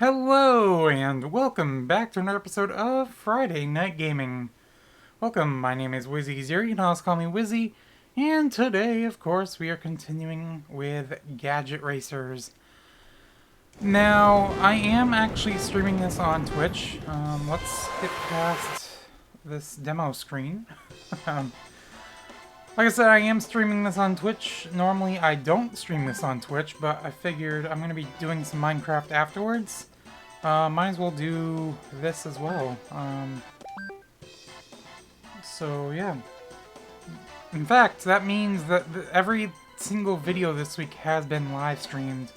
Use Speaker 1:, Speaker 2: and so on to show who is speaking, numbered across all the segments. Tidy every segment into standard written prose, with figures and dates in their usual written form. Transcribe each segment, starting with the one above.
Speaker 1: Hello, and welcome back to another episode of Friday Night Gaming. Welcome, my name is Wizzy0, you can always call me Wizzy, and today, of course, we are continuing with Gadget Racers. Now, I am actually streaming this on Twitch. Let's get past this demo screen. Like I said, I am streaming this on Twitch. Normally, I don't stream this on Twitch, but I figured I'm going to be doing some Minecraft afterwards. Might as well do this as well. So, yeah. In fact, that means that every single video this week has been live streamed.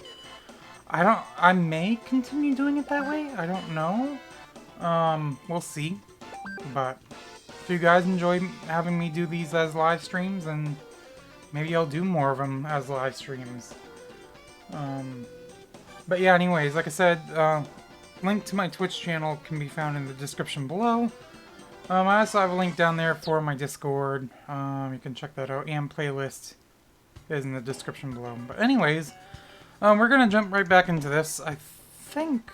Speaker 1: I may continue doing it that way. I don't know. We'll see. But if you guys enjoy having me do these as live streams, then maybe I'll do more of them as live streams. But yeah, anyways, like I said, link to my Twitch channel can be found in the description below. I also have a link down there for my Discord. You can check that out, and playlist is in the description below. But anyways, we're gonna jump right back into this. I think,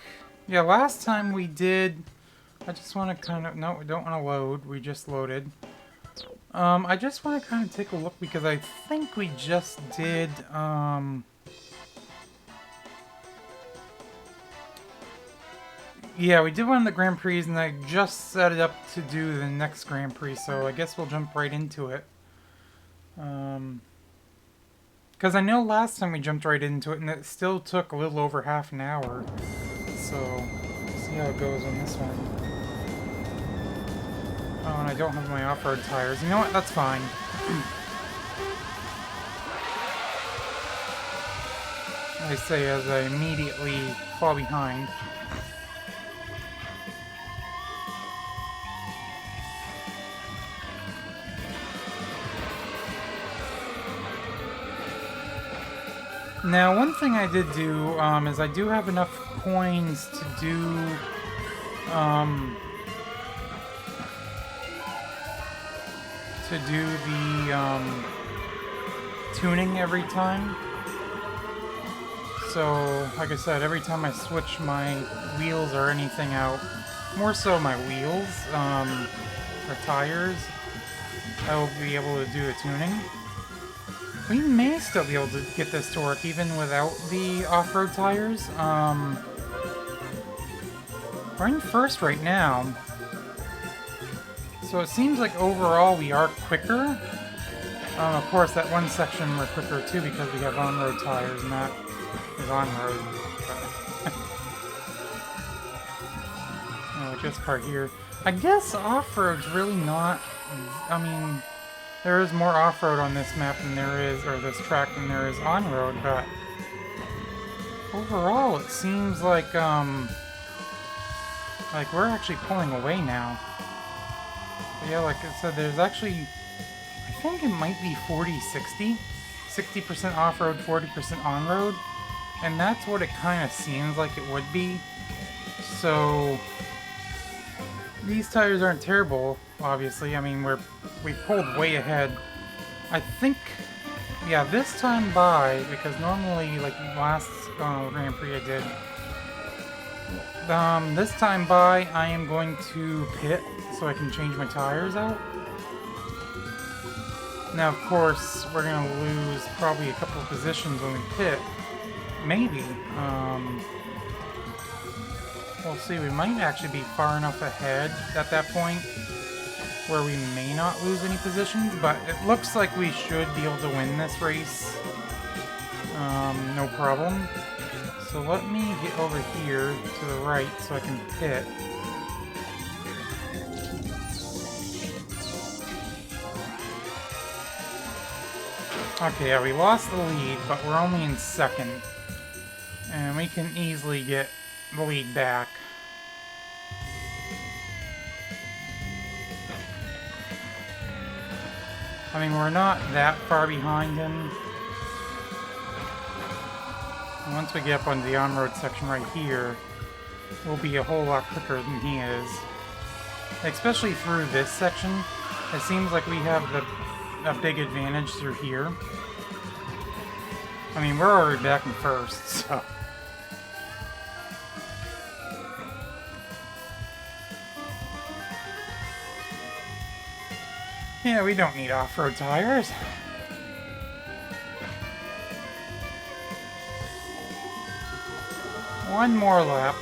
Speaker 1: yeah, last time we did. I just want to kind of, no, we don't want to load, we just loaded. I just want to kind of take a look because I think we just did, yeah, we did one of the Grand Prix and I just set it up to do the next Grand Prix, so I guess we'll jump right into it. Because I know last time we jumped right into it and it still took a little over half an hour. So, let's see how it goes on this one. Oh, and I don't have my off-road tires. You know what? That's fine. I say as I immediately fall behind. Now, one thing I did do, is I do have enough coins to do, the tuning every time. So, like I said, every time I switch my wheels or anything out, more so my wheels, or tires, I will be able to do the tuning. We may still be able to get this to work even without the off-road tires. We're in first right now. So it seems like overall we are quicker. Of course, that one section we're quicker too because we have on-road tires and that is on-road. Like this part here. I guess off-road's really not... I mean, there is more off-road on this map than there is, or this track than there is on-road, but overall it seems like we're actually pulling away now. But yeah, like I said, there's actually, I think it might be 40-60. 60% off-road, 40% on-road. And that's what it kind of seems like it would be. So, these tires aren't terrible, obviously. I mean, we pulled way ahead. I think, yeah, this time by, because normally, like last Grand Prix I did, this time by, I am going to pit so I can change my tires out. Now, of course, we're going to lose probably a couple of positions when we pit. Maybe. We'll see. We might actually be far enough ahead at that point where we may not lose any positions, but it looks like we should be able to win this race. No problem. So let me get over here to the right so I can pit. Okay, yeah, we lost the lead, but we're only in second. And we can easily get the lead back. I mean, we're not that far behind him. And once we get up on the on-road section right here, we'll be a whole lot quicker than he is. Especially through this section. It seems like we have a big advantage through here. I mean, we're already back in first, so... Yeah, we don't need off-road tires. One more lap.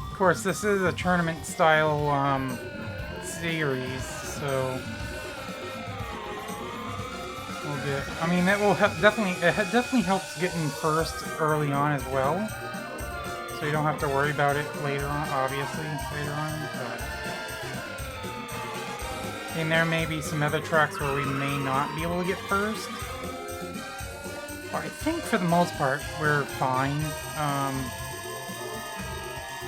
Speaker 1: Of course, this is a tournament-style series, so we'll get. I mean, it will definitely. It definitely helps getting first early on as well, so you don't have to worry about it later on. Obviously, later on. But, and there may be some other tracks where we may not be able to get first. But I think for the most part we're fine.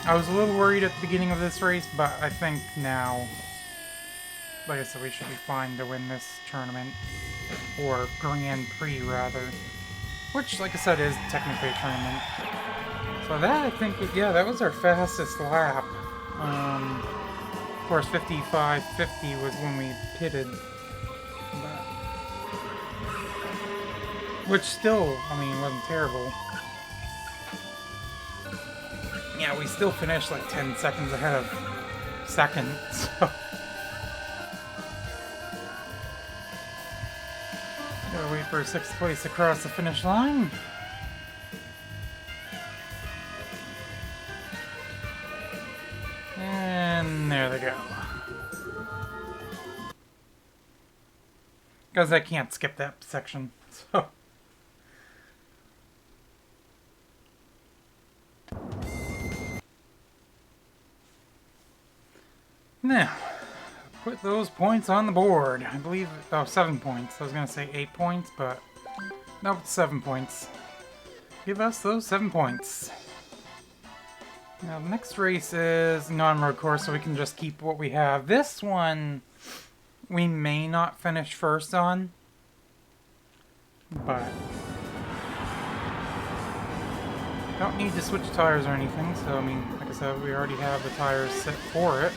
Speaker 1: I was a little worried at the beginning of this race, but I think now, like I said, we should be fine to win this tournament. Or Grand Prix, rather. Which, like I said, is technically a tournament. So that, I think, yeah, that was our fastest lap. Of course, 55.50 was when we pitted. But, which still, I mean, wasn't terrible. Yeah, we still finished like 10 seconds ahead of second, so... Gotta wait for 6th place to cross the finish line. And there they go. Because I can't skip that section, so... Now, put those points on the board. I believe, oh, 7 points. I was going to say 8 points, but nope, 7 points. Give us those 7 points. Now, the next race is non-road course, so we can just keep what we have. This one, we may not finish first on, but don't need to switch tires or anything, so, I mean, like I said, we already have the tires set for it.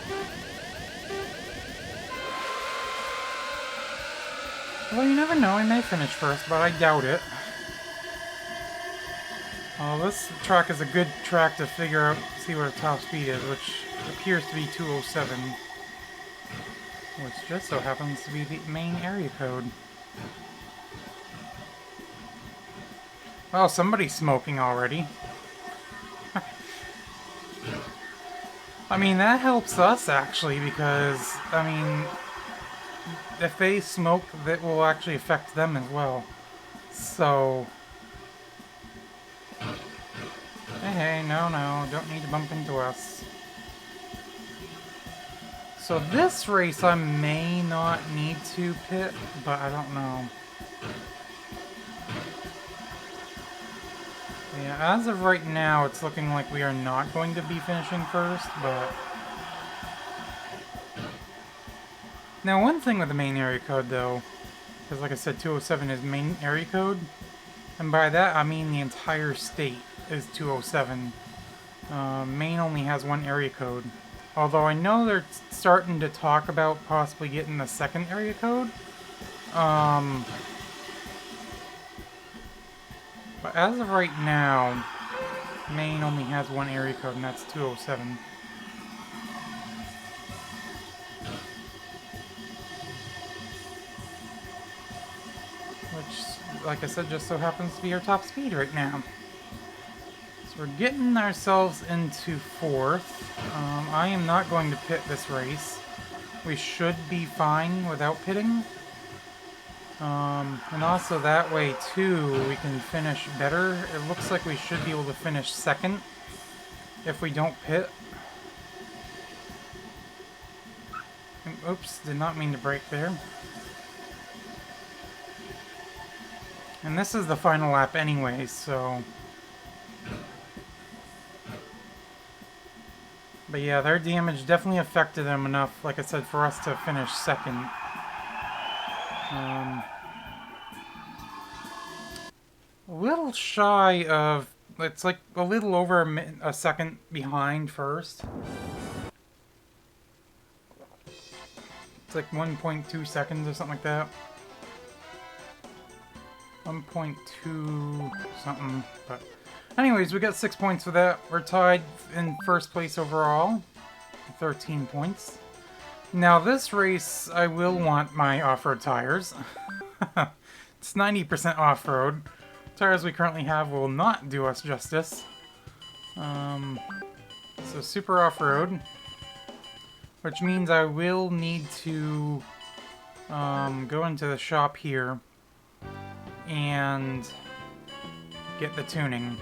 Speaker 1: Well, you never know, I may finish first, but I doubt it. Well, this track is a good track to figure out, see what the top speed is, which appears to be 207. Which just so happens to be the main area code. Well, somebody's smoking already. I mean, that helps us, actually, because, I mean... if they smoke, that will actually affect them as well. So... Hey, no, don't need to bump into us. So this race I may not need to pit, but I don't know. Yeah, as of right now, it's looking like we are not going to be finishing first, but... Now, one thing with the main area code, though, because like I said, 207 is main area code, and by that I mean the entire state is 207. Maine only has one area code. Although I know they're starting to talk about possibly getting the second area code. But as of right now, Maine only has one area code, and that's 207. Which, like I said, just so happens to be our top speed right now. So we're getting ourselves into 4th. I am not going to pit this race. We should be fine without pitting. And also that way, too, we can finish better. It looks like we should be able to finish 2nd if we don't pit. Oops, did not mean to brake there. And this is the final lap anyway, so... But yeah, their damage definitely affected them enough, like I said, for us to finish 2nd. A little shy of... It's like a little over a second behind first. It's like 1.2 seconds or something like that. 1.2 something, but anyways, we got 6 points for that. We're tied in 1st place overall. 13 points. Now this race, I will want my off-road tires. It's 90% off-road. Tires we currently have will not do us justice. So super off-road, which means I will need to go into the shop here and get the tuning.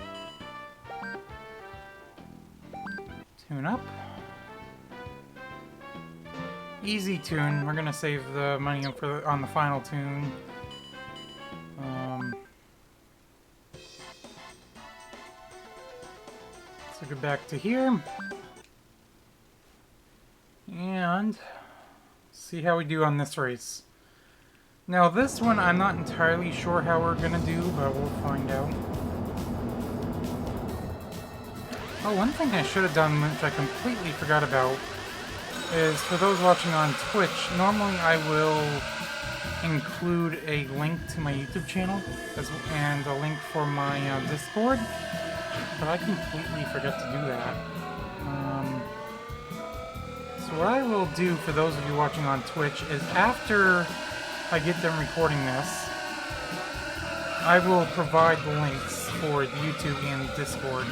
Speaker 1: Tune up. Easy tune. We're gonna save the money on the final tune. So go back to here and see how we do on this race. Now this one I'm not entirely sure how we're gonna do, but we'll find out. Oh, one thing I should have done, which I completely forgot about, is for those watching on Twitch, normally I will include a link to my YouTube channel and a link for my Discord, but I completely forgot to do that. So what I will do for those of you watching on Twitch is after I get done recording this, I will provide the links for YouTube and Discord.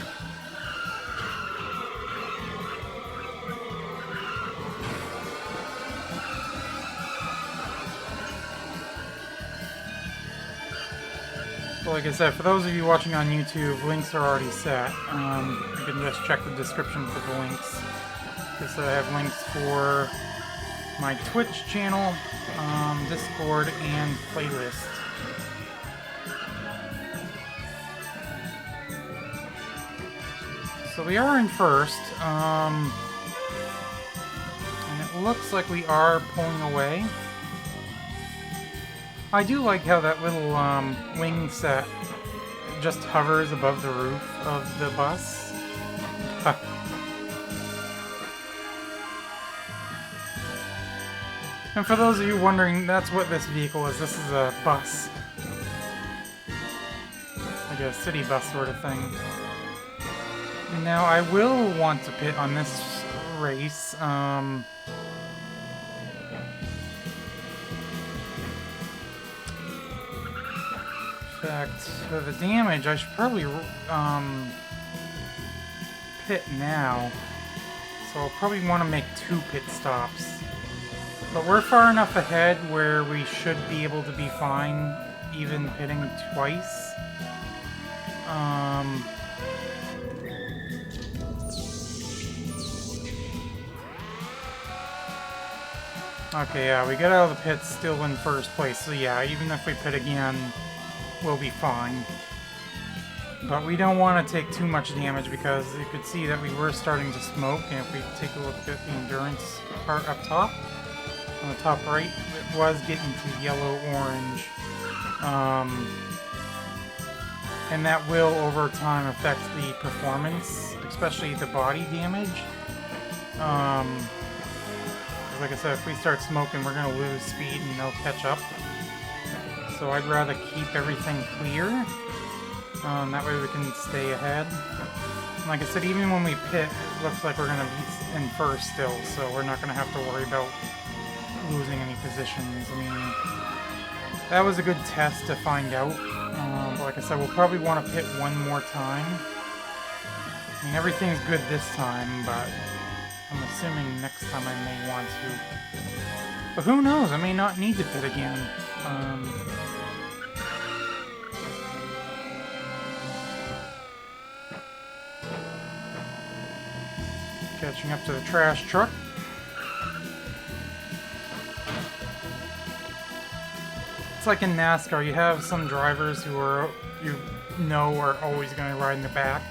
Speaker 1: Like I said, for those of you watching on YouTube, links are already set. You can just check the description for the links. So I have links for my Twitch channel, Discord, and playlist. So we are in first, and it looks like we are pulling away. I do like how that little wing set just hovers above the roof of the bus. And for those of you wondering, that's what this vehicle is. This is a bus. Like a city bus sort of thing. Now, I will want to pit on this race. In fact, for the damage, I should probably pit now. So I'll probably want to make 2 pit stops. But we're far enough ahead where we should be able to be fine, even pitting twice. Okay, yeah, we got out of the pits still in first place, so yeah, even if we pit again, we'll be fine. But we don't want to take too much damage because you could see that we were starting to smoke, and if we take a look at the endurance part up top, on the top right, it was getting to yellow-orange. And that will, over time, affect the performance, especially the body damage. Like I said, if we start smoking, we're going to lose speed and they'll catch up. So I'd rather keep everything clear. That way we can stay ahead. And like I said, even when we pit, it looks like we're going to be in first still, so we're not going to have to worry about losing any positions. I mean, that was a good test to find out. But like I said, we'll probably want to pit one more time. I mean, everything's good this time, but I'm assuming next time I may want to. But who knows? I may not need to pit again. Catching up to the trash truck. It's like in NASCAR, you have some drivers who are, are always going to ride in the back,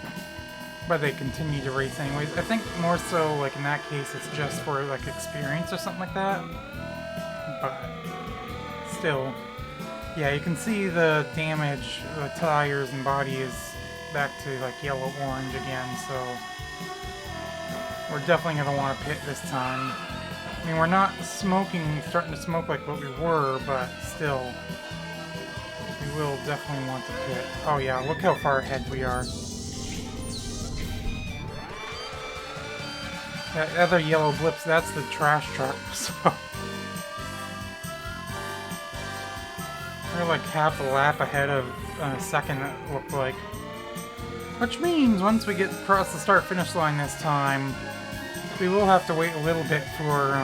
Speaker 1: but they continue to race anyways. I think more so, like in that case, it's just for like experience or something like that. But still, yeah, you can see the damage, the tires and body is back to like yellow-orange again, so we're definitely going to want to pit this time. I mean, we're not starting to smoke like what we were, but still, we will definitely want to pit. Oh yeah, look how far ahead we are. That other yellow blips, that's the trash truck, so... We're like half a lap ahead of second, it looked like. Which means once we get across the start-finish line this time, we will have to wait a little bit for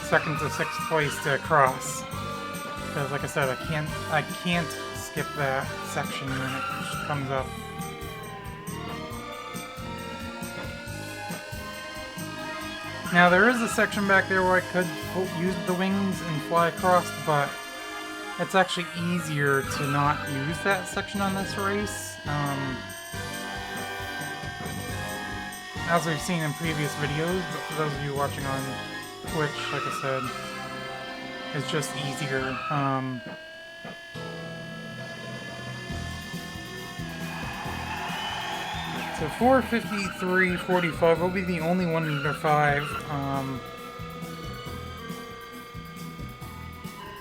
Speaker 1: second to sixth place to cross. Because like I said, I can't skip that section when it comes up. Now there is a section back there where I could use the wings and fly across, but it's actually easier to not use that section on this race. As we've seen in previous videos, but for those of you watching on Twitch, like I said, it's just easier. So 4:53:45 will be the only one under 5.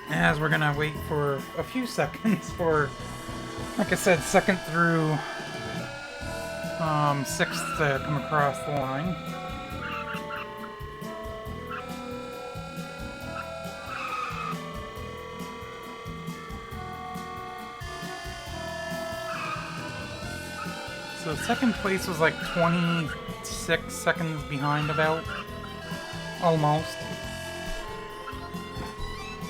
Speaker 1: As we're gonna wait for a few seconds for, like I said, second through sixth to come across the line. So second place was like 26 seconds behind about. Almost.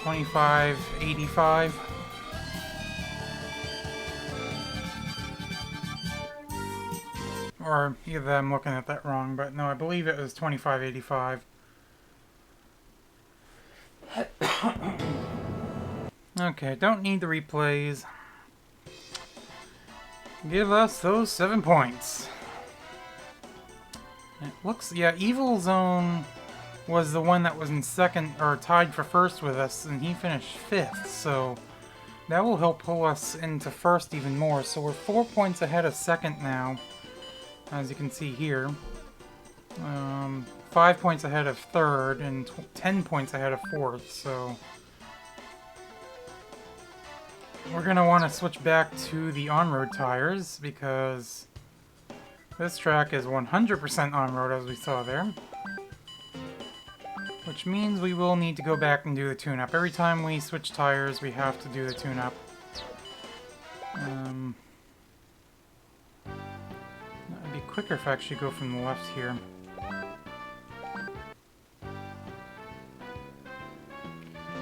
Speaker 1: 25:85. Or either I'm looking at that wrong, but no, I believe it was 25:85. Okay, don't need the replays. Give us those 7 points. It looks, yeah, Evil Zone was the one that was in second, or tied for first with us, and he finished 5th, so that will help pull us into first even more. So we're 4 points ahead of second now, as you can see here. 5 points ahead of third, and 10 points ahead of fourth, so we're going to want to switch back to the on-road tires, because this track is 100% on-road, as we saw there. Which means we will need to go back and do the tune-up. Every time we switch tires, we have to do the tune-up. It'd be quicker if I actually go from the left here.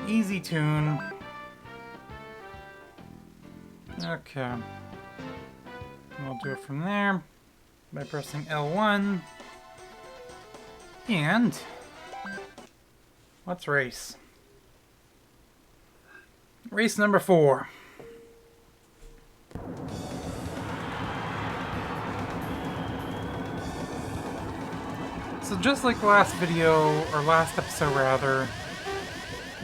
Speaker 1: Easy tune. Okay. We'll do it from there by pressing L1. And let's race. Race number 4. So just like last video, or last episode rather,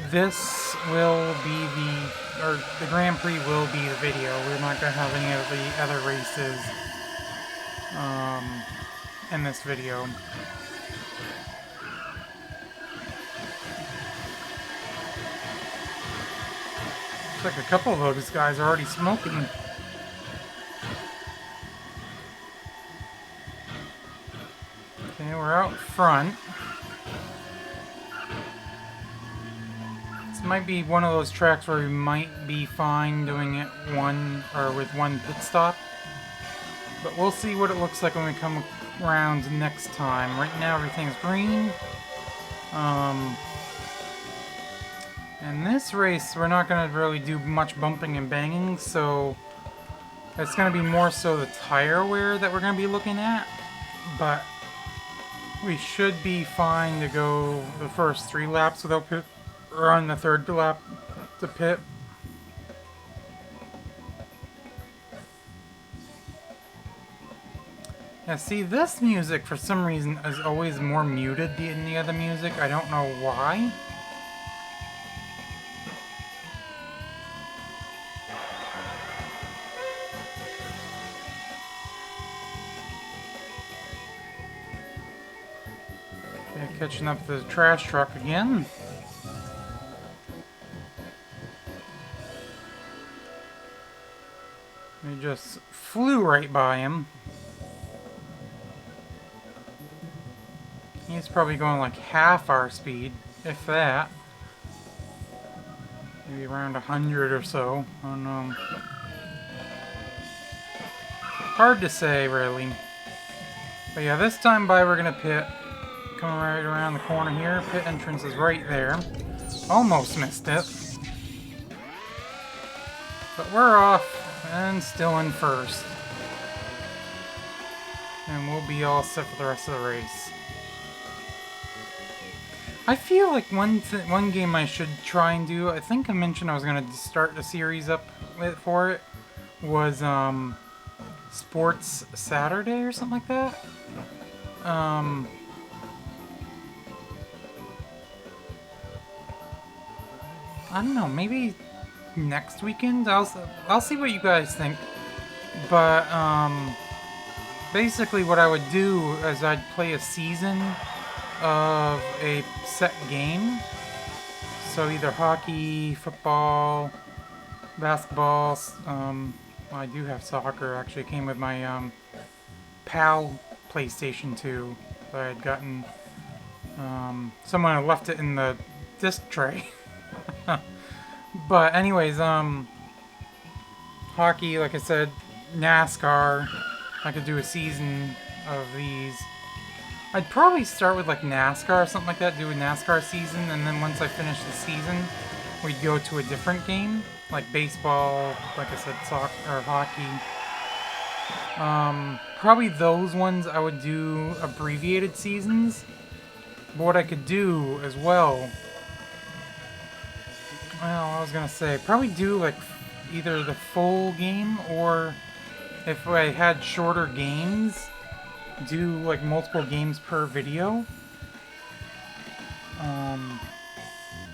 Speaker 1: this will be the Grand Prix will be the video. We're not going to have any of the other races in this video. Looks like a couple of those guys are already smoking. Okay, we're out front. This might be one of those tracks where we might be fine doing it with one pit stop. But we'll see what it looks like when we come around next time. Right now everything's green. In this race, we're not going to really do much bumping and banging, so it's going to be more so the tire wear that we're going to be looking at. But we should be fine to go the first 3 laps without pit, or on the 3rd lap to pit. Yeah, see, this music for some reason is always more muted than the other music. I don't know why. Okay, catching up the trash truck again. We just flew right by him. He's probably going like half our speed, if that. Maybe around 100 or so. I don't know. Hard to say, really. But yeah, this time by we're gonna pit. Coming right around the corner here. Pit entrance is right there. Almost missed it. But we're off and still in first. And we'll be all set for the rest of the race. I feel like one game I should try and do, I think I mentioned I was going to start a series up for it, was Sports Saturday or something like that. I don't know, maybe next weekend? I'll see what you guys think. But basically what I would do is I'd play a season of a set game. So either hockey, football, basketball. Well, I do have soccer. Actually, it came with my PAL PlayStation 2 that I had gotten. Someone had left it in the disc tray. But anyways, hockey, like I said, NASCAR. I could do a season of these. I'd probably start with like NASCAR or something like that, do a NASCAR season, and then once I finish the season, we'd go to a different game, like baseball, like I said, soccer or hockey. Probably those ones I would do abbreviated seasons. But what I could do as well, I was gonna say, probably do like either the full game, or if I had shorter games, do like multiple games per video.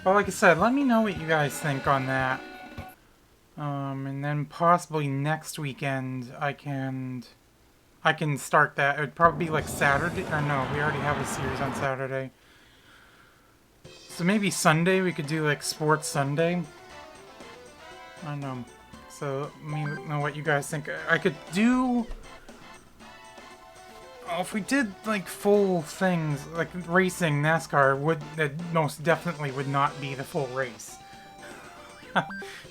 Speaker 1: But like I said, let me know what you guys think on that. And then possibly next weekend I can start that. It would probably be like Saturday. Or no, we already have a series on Saturday. So maybe Sunday we could do like Sports Sunday. I don't know. So let me know what you guys think. I could do... if we did like full things, like racing, NASCAR, that most definitely would not be the full race.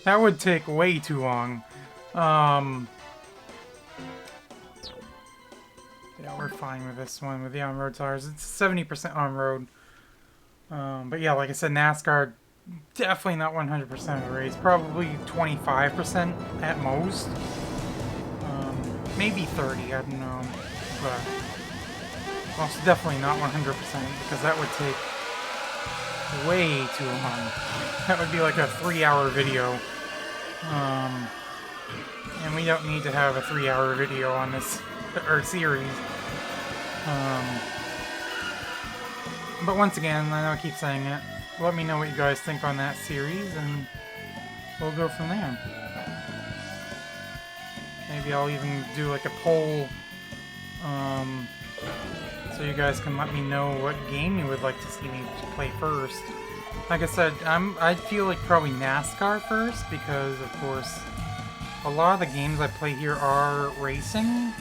Speaker 1: That would take way too long. Yeah, we're fine with this one, with the on-road tires. It's 70% on-road. But yeah, like I said, NASCAR, definitely not 100% of the race. Probably 25% at most. Maybe 30, I don't know. But most definitely not 100%, because that would take way too long. That would be like a 3-hour video. And we don't need to have a 3-hour video on this or series. But once again, I know I keep saying it, let me know what you guys think on that series, and we'll go from there. Maybe I'll even do like a poll, so you guys can let me know what game you would like to see me play first. Like I said, I feel like probably NASCAR first, because of course a lot of the games I play here are racing.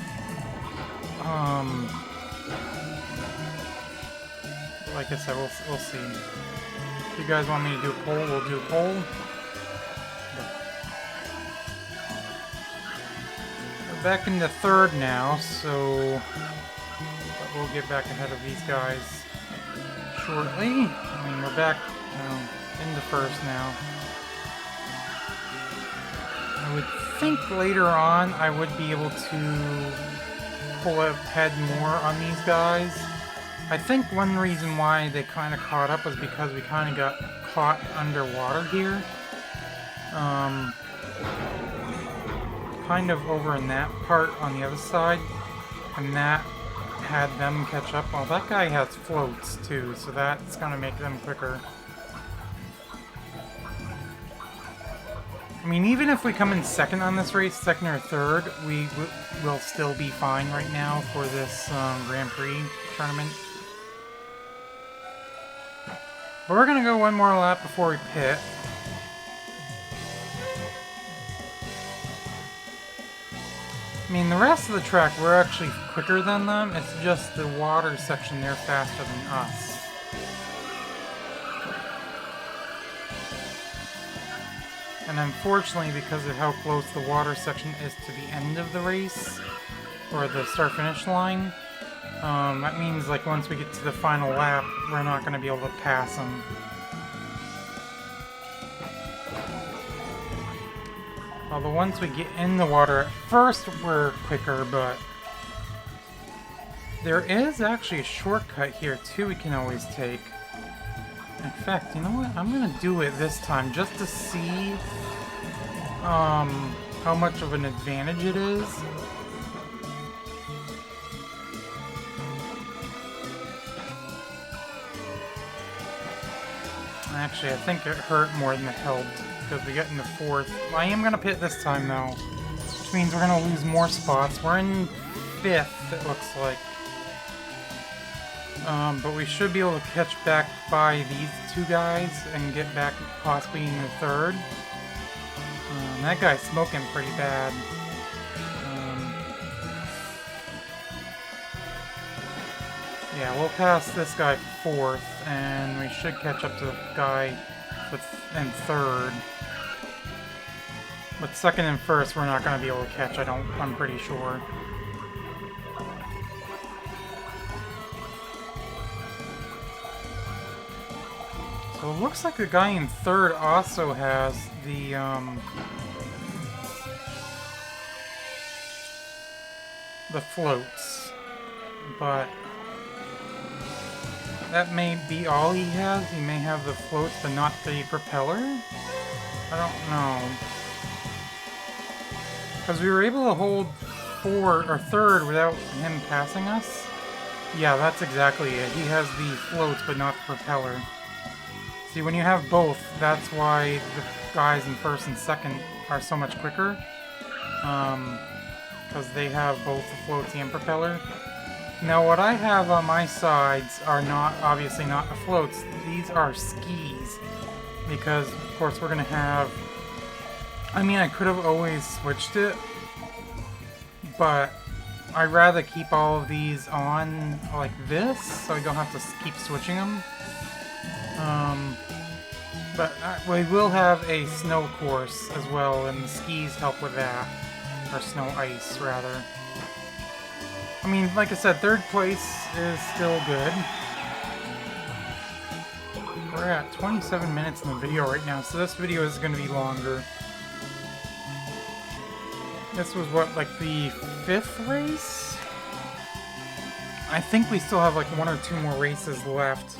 Speaker 1: Like I said, we'll see. If you guys want me to do a poll, we'll do a poll. We're back into third now, so we'll get back ahead of these guys shortly. I mean, we're back into first now. I would think later on I would be able to pull ahead more on these guys. I think one reason why they kind of caught up was because we kind of got caught underwater here. Kind of over in that part on the other side, and that had them catch up. Well, that guy has floats too, so that's gonna make them quicker. I mean, even if we come in second on this race, second or third, we will still be fine right now for this Grand Prix tournament. But we're gonna go one more lap before we pit. I mean, the rest of the track, we're actually quicker than them. It's just the water section, they're faster than us. And unfortunately, because of how close the water section is to the end of the race, or the start-finish line, that means, like, once we get to the final lap, we're not going to be able to pass them. Although once we get in the water, at first we're quicker, but there is actually a shortcut here, too, we can always take. In fact, you know what? I'm going to do it this time, just to see how much of an advantage it is. Actually, I think it hurt more than it helped, because we got into 4th. I am going to pit this time, though, which means we're going to lose more spots. We're in 5th, it looks like. But we should be able to catch back by these two guys and get back possibly in the 3rd. That guy's smoking pretty bad. Yeah, we'll pass this guy 4th, and we should catch up to the guy in 3rd. But 2nd and 1st, we're not going to be able to catch, I'm pretty sure. So it looks like the guy in 3rd also has the floats, but that may be all he has. He may have the floats, but not the propeller? I don't know. Because we were able to hold 3rd without him passing us. Yeah, that's exactly it. He has the floats, but not the propeller. See, when you have both, that's why the guys in 1st and 2nd are so much quicker. Because they have both the floats and propeller. Now, what I have on my sides are obviously not the floats. These are skis. Because, of course, we're going to have... I mean, I could have always switched it. But I'd rather keep all of these on like this, so I don't have to keep switching them. But we will have a snow course as well, and the skis help with that. Or snow ice, rather. I mean, like I said, 3rd place is still good. We're at 27 minutes in the video right now, so this video is going to be longer. This was what, like the 5th race? I think we still have like 1 or 2 more races left.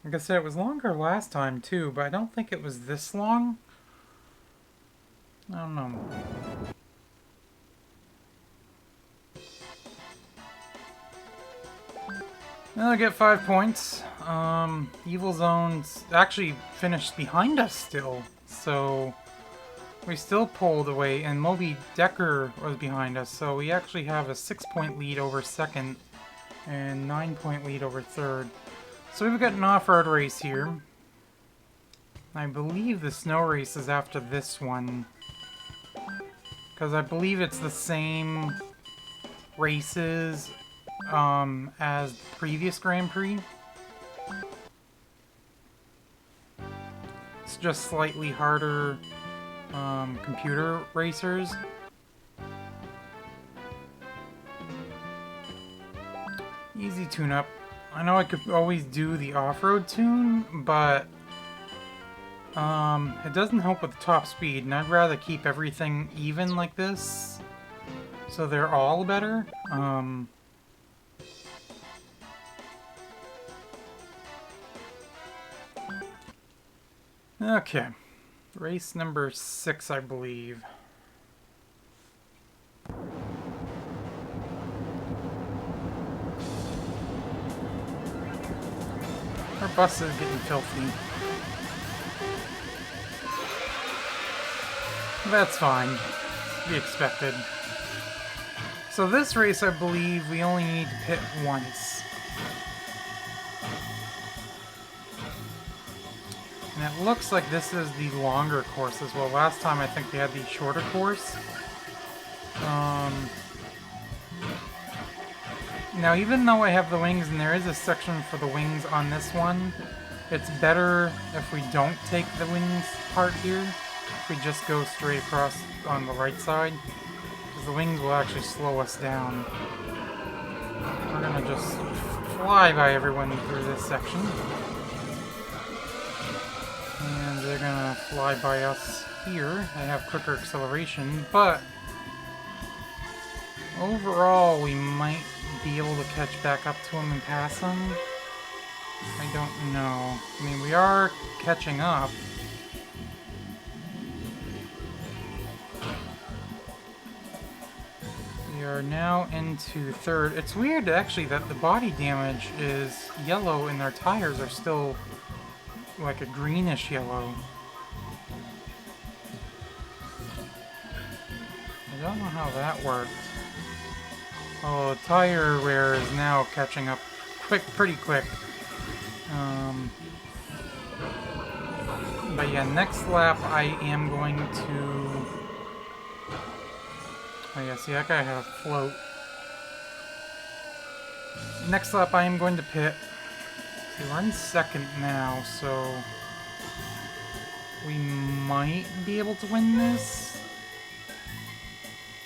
Speaker 1: Like I said, it was longer last time too, but I don't think it was this long. I don't know. I'll get 5 points. Evil Zone's actually finished behind us still, so we still pulled away, and Moby Decker was behind us, so we actually have a 6-point lead over 2nd and 9-point lead over 3rd. So we've got an off-road race here. I believe the snow race is after this one, because I believe it's the same races as the previous Grand Prix. It's just slightly harder computer racers. Easy tune-up. I know I could always do the off-road tune, but it doesn't help with the top speed, and I'd rather keep everything even like this, so they're all better. Okay. Race number 6, I believe. Our bus is getting filthy. That's fine. To be expected. So this race, I believe, we only need to pit once. And it looks like this is the longer course as well. Last time I think they had the shorter course. Now, even though I have the wings, and there is a section for the wings on this one, it's better if we don't take the wings part here. If we just go straight across on the right side, because the wings will actually slow us down. We're gonna just fly by everyone through this section. And they're gonna fly by us here. I have quicker acceleration, but overall we might be able to catch back up to him and pass him. I don't know. I mean, we are catching up. We are now into third. It's weird, actually, that the body damage is yellow and their tires are still like a greenish yellow. I don't know how that worked. Oh, the tire wear is now catching up pretty quick. But yeah, next lap I am going to... Oh yeah, see, that guy had a float. Next lap I am going to pit. See, we're in second now, so... we might be able to win this.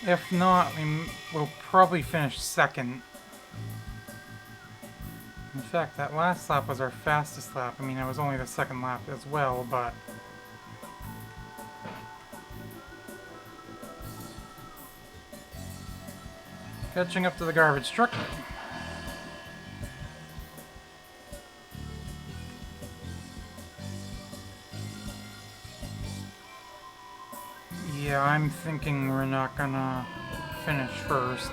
Speaker 1: If not, we'll probably finish second. In fact, that last lap was our fastest lap. I mean, it was only the second lap as well, but... catching up to the garbage truck. Yeah, I'm thinking we're not gonna finish first.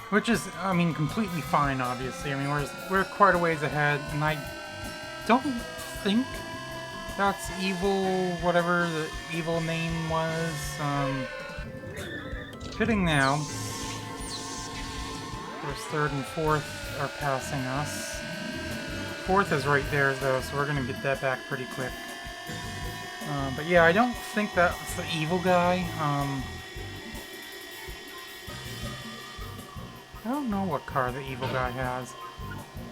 Speaker 1: Which is, I mean, completely fine, obviously. I mean, we're quite a ways ahead, and I don't think that's evil, whatever the evil name was. Pitting now. There's third and fourth are passing us. Fourth is right there, though, so we're gonna get that back pretty quick. But yeah, I don't think that's the evil guy. I don't know what car the evil guy has,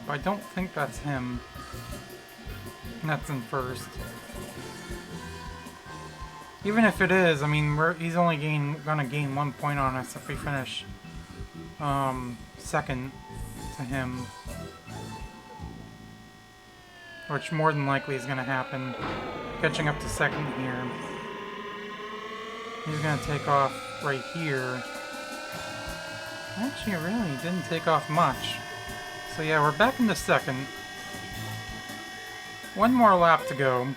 Speaker 1: but I don't think that's him. And that's in first. Even if it is, I mean, he's only gonna gain 1 point on us if we finish second to him. Which more than likely is gonna happen. Catching up to second here. He's gonna take off right here. Actually, really, didn't take off much. So yeah, we're back into second. One more lap to go.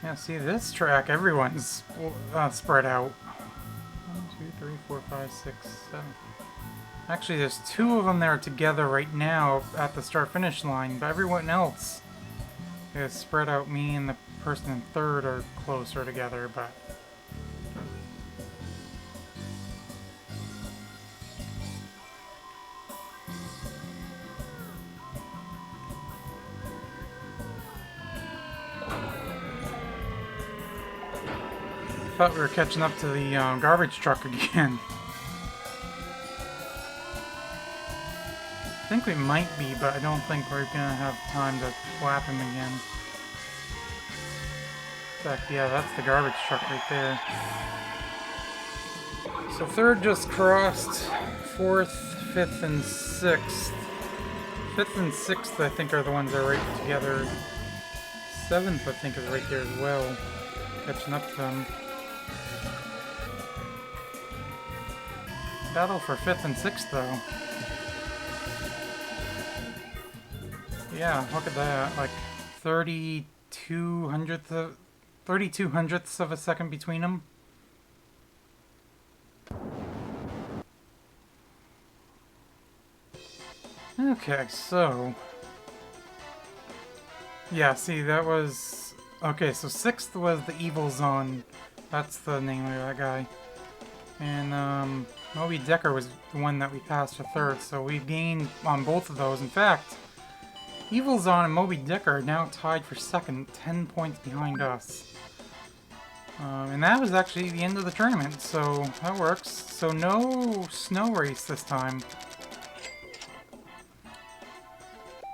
Speaker 1: Yeah, see, this track, everyone's spread out. 1, 2, 3, 4, 5, 6, 7. Actually, there's 2 of them that are together right now at the start-finish line, but everyone else is spread out. Me and the person in third are closer together, but... thought we were catching up to the garbage truck again. I think we might be, but I don't think we're gonna have time to lap him again. In fact, yeah, that's the garbage truck right there. So third just crossed, fourth, fifth, and sixth. Fifth and sixth, I think, are the ones that are right together. Seventh, I think, is right there as well. Catching up to them. Battle for fifth and sixth, though. Yeah, look at that. Like 32 hundredths of a second between them. Okay, so... yeah, see, that was... okay, so sixth was the Evil Zone. That's the name of that guy. And Moby Decker was the one that we passed for third, so we've gained on both of those. In fact, Evil's on and Moby Decker are now tied for second, 10 points behind us. And that was actually the end of the tournament, so that works. So no snow race this time.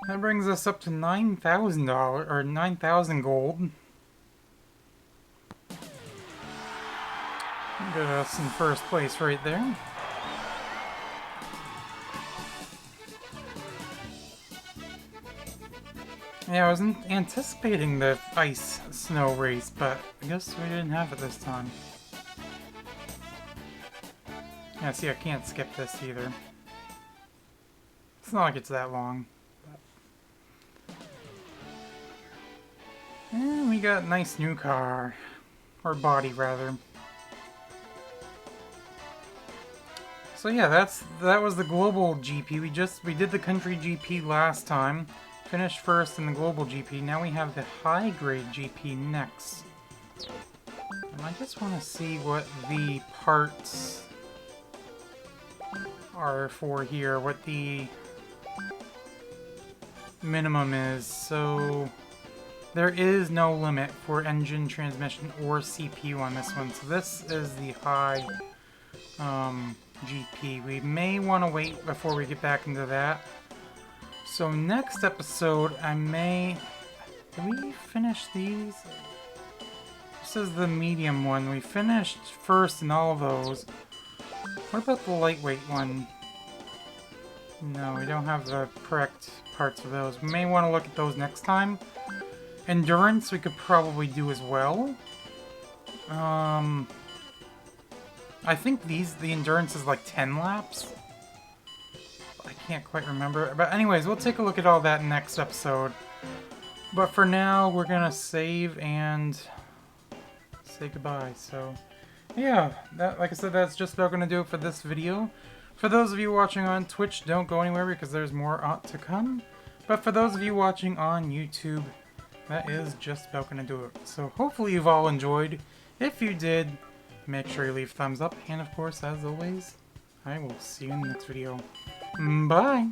Speaker 1: That brings us up to $9,000 or 9,000 gold. Get us in first place right there. Yeah, I wasn't anticipating the ice snow race, but I guess we didn't have it this time. Yeah, see, I can't skip this either. It's not like it's that long. And we got a nice new car. Or body, rather. So yeah, that was the global GP. We did the country GP last time. Finished first in the global GP. Now we have the high grade GP next. And I just want to see what the parts are for here, what the minimum is. So there is no limit for engine, transmission, or CPU on this one. So this is the high GP. We may want to wait before we get back into that. So next episode, did we finish these? This is the medium one. We finished first in all of those. What about the lightweight one? No, we don't have the correct parts for those. We may want to look at those next time. Endurance we could probably do as well. I think the endurance is like 10 laps. I can't quite remember. But anyways, we'll take a look at all that next episode. But for now, we're gonna save and say goodbye. So, yeah, like I said, that's just about gonna do it for this video. For those of you watching on Twitch, don't go anywhere because there's more to come. But for those of you watching on YouTube, that is just about gonna do it. So hopefully you've all enjoyed. If you did, make sure you leave a thumbs up. And of course, as always, I will see you in the next video. Bye!